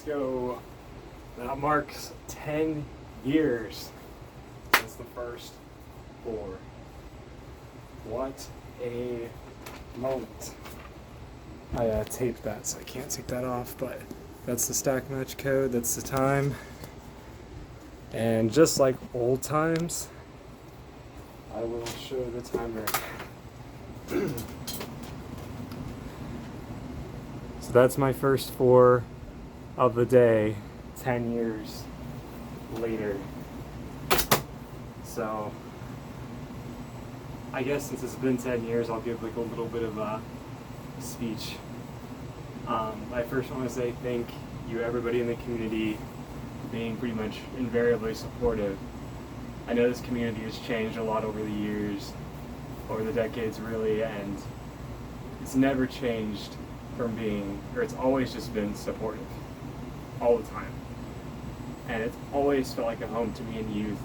let's go. That marks 10 years since the first 4. What a moment. I taped that, so I can't take that off, but that's the stack match code, that's the time. And just like old times, I will show the timer. So that's my first 4 of the day, 10 years later. So I guess since it's been 10 years, I'll give like a little bit of a speech. I first want to say thank you everybody in the community being pretty much invariably supportive. I know this community has changed a lot over the years, over the decades really, and it's never changed from being, or it's always just been supportive, all the time. And it's always felt like a home to me in youth,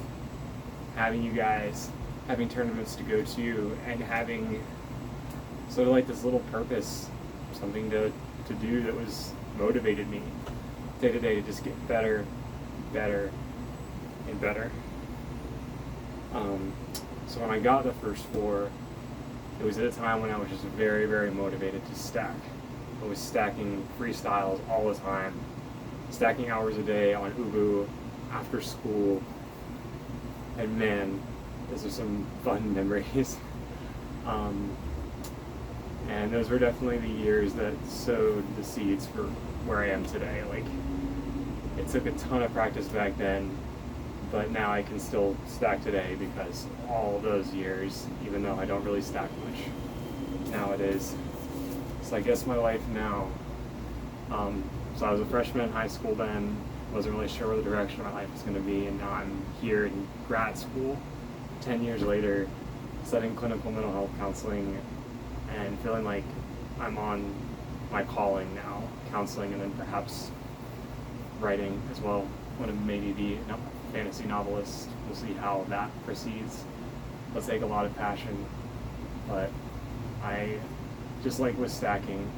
having you guys, having tournaments to go to, and having sort of like this little purpose, something to do that was motivated me day to day to just get better, and better. So when I got the first 4, it was at a time when I was just very, very motivated to stack. I was stacking freestyles all the time, stacking hours a day on Ubu after school, and man, those are some fun memories. And those were definitely the years that sowed the seeds for where I am today. Like, it took a ton of practice back then, but now I can still stack today because all those years, even though I don't really stack much nowadays. So I guess my life now, so I was a freshman in high school then, wasn't really sure where the direction of my life was going to be, and now I'm here in grad school, 10 years later, studying clinical mental health counseling, and feeling like I'm on my calling now, counseling and then perhaps writing as well. I want to maybe be a fantasy novelist. We'll see how that proceeds. It'll take a lot of passion, but I, just like with stacking,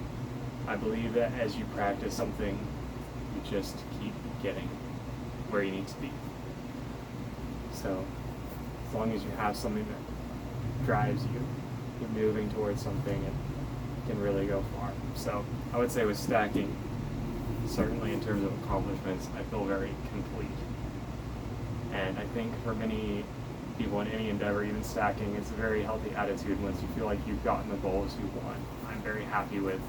I believe that as you practice something, you just keep getting where you need to be. So as long as you have something that drives you, you're moving towards something, and can really go far. So I would say with stacking, certainly in terms of accomplishments, I feel very complete. And I think for many people in any endeavor, even stacking, it's a very healthy attitude once you feel like you've gotten the goals you want. I'm very happy with,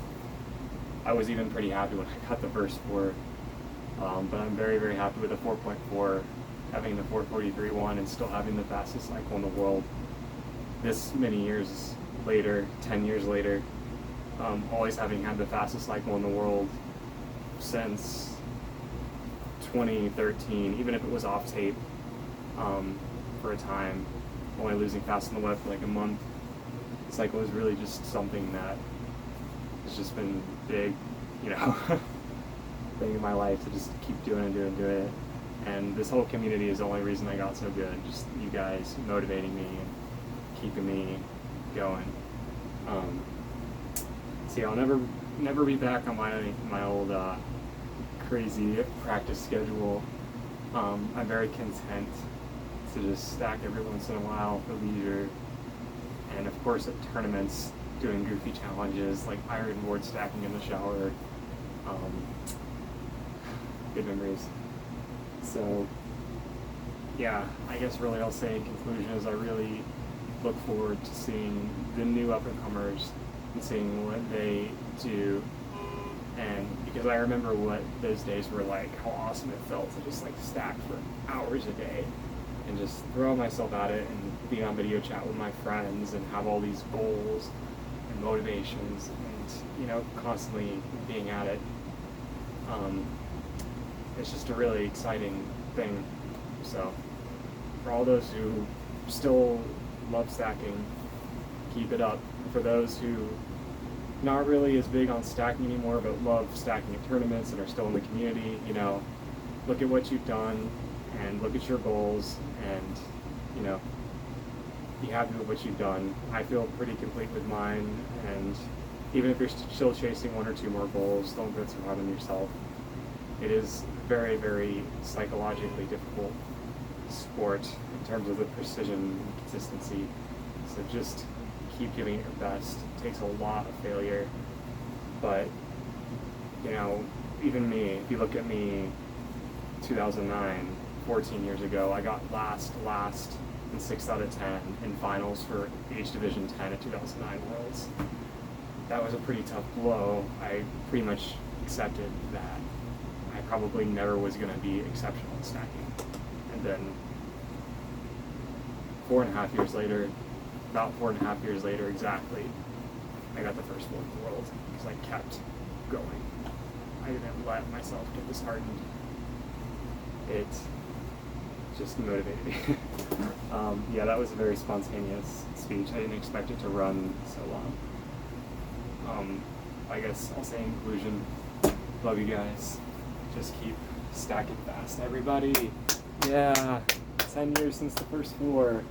I was even pretty happy when I got the first 4, but I'm very, very happy with the 4.4, having the 4:43.1 and still having the fastest cycle in the world. This many years later, 10 years later, always having had the fastest cycle in the world since 2013, even if it was off tape for a time, only losing fast on the web for like a month. The cycle is really just something that has just been big, you know, thing in my life to just keep doing it. And this whole community is the only reason I got so good, just you guys motivating me and keeping me going. See, I'll never be back on my old crazy practice schedule. I'm very content to just stack every once in a while for leisure, and of course at tournaments doing goofy challenges like iron board stacking in the shower. Good memories. So yeah, I guess really I'll say in conclusion is I really look forward to seeing the new up-and-comers and seeing what they do, and because I remember what those days were like, how awesome it felt to just like stack for hours a day and just throw myself at it and be on video chat with my friends and have all these goals and motivations and, you know, constantly being at it. It's just a really exciting thing. So for all those who still love stacking, keep it up. For those who not really as big on stacking anymore but love stacking at tournaments and are still in the community, you know, look at what you've done and look at your goals and, you know, be happy with what you've done. I feel pretty complete with mine, and even if you're still chasing 1 or 2 more goals, don't go too hard on yourself. it is very, very psychologically difficult sport in terms of the precision and consistency. So just keep giving it your best. It takes a lot of failure, but you know, even me, if you look at me 2009, 14 years ago, I got last in 6 out of 10 in finals for Age Division 10 at 2009 Worlds. That was a pretty tough blow. I pretty much accepted that I probably never was going to be exceptional at stacking. And then 4.5 years later, about 4.5 years later exactly, I got the first one in the world because I kept going. I didn't let myself get disheartened. It just motivated me. Yeah, that was a very spontaneous speech. I didn't expect it to run so long. I guess I'll say in conclusion, love you guys. Just keep stacking fast, everybody. Yeah, 10 years since the first floor.